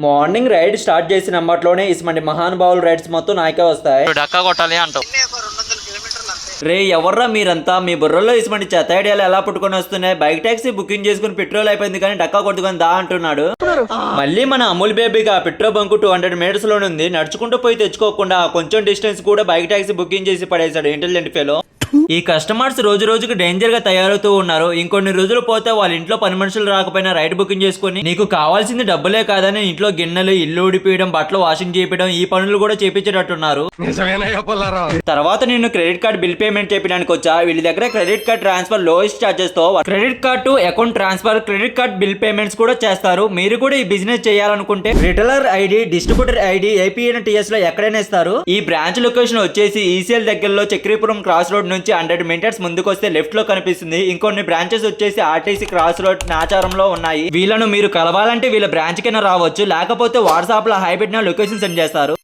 Morning ride start చేసిన అమ్మట్లోనే ఇటువంటి మహానుభావుల రైడ్స్ మొత్తం నాకే వస్తాయి. డక్కా కొట్టాలి అంటావు. రే ఎవర్రా మీరంతా, మీ బుర్రలో ఇటువంటి చెత్త ఐడియాలు ఎలా పుట్టుకొని వస్తున్నాయి? బైక్ టాక్సీ బుకింగ్ చేసుకుని పెట్రోల్ అయిపోయింది కానీ డక్కా కొట్టుకొని దా అంటున్నాడు. మళ్ళీ మన అమూల్ బేబీగా పెట్రోల్ బంకు 200 మీటర్స్ లోనే ఉంది. నడుచుకుంటూ పోయి తెచ్చుకోకుండా కొంచెం డిస్టెన్స్ కూడా బైక్ టాక్సీ బుకింగ్ చేసి పడేశాడు ఇంటెలిజెంట్ ఫెలో. ఈ కస్టమర్స్ రోజు రోజుకు డేంజర్ గా తయారవుతూ ఉన్నారు. ఇంకొన్ని రోజులు పోతే వాళ్ళ ఇంట్లో పని మనుషులు రాకపోయినా రైడ్ బుకింగ్ చేసుకుని నీకు కావాల్సింది డబ్బులే కాదని ఇంట్లో గిన్నెలు, ఇల్లు ఊడిపోయడం, బట్టలు వాషింగ్ చేయడం, ఈ పనులు కూడా చేపించేటట్టున్నారు. తర్వాత నేను క్రెడిట్ కార్డ్ బిల్ పేమెంట్ చేయడానికి వచ్చా. వీళ్ళ దగ్గర credit card transfer lowest charges తో credit card to account transfer, credit card bill payments కూడా చేస్తారు. మీరు కూడా ఈ బిజినెస్ చేయాలనుకుంటే retailer ID, distributor ID, IPNTS లో ఎక్కడైనా ఇస్తారు. ఈ బ్రాంచ్ లొకేషన్ వచ్చేసి ఈసీఎల్ దగ్గరలో చక్రీపురం క్రాస్ రోడ్ నుంచి 100 మీటర్స్ ముందుకు వస్తే లెఫ్ట్ లో కనిపిస్తుంది. ఇంకొన్ని బ్రాంచెస్ వచ్చేసి ఆర్టీసీ క్రాస్ రోడ్, నాచారంలో ఉన్నాయి. వీళ్ళను మీరు కలవాలంటే వీళ్ళ బ్రాంచ్ కైనా రావచ్చు, లేకపోతే వాట్సాప్ లో హై పెట్టిన లొకేషన్ సెండ్ చేస్తారు.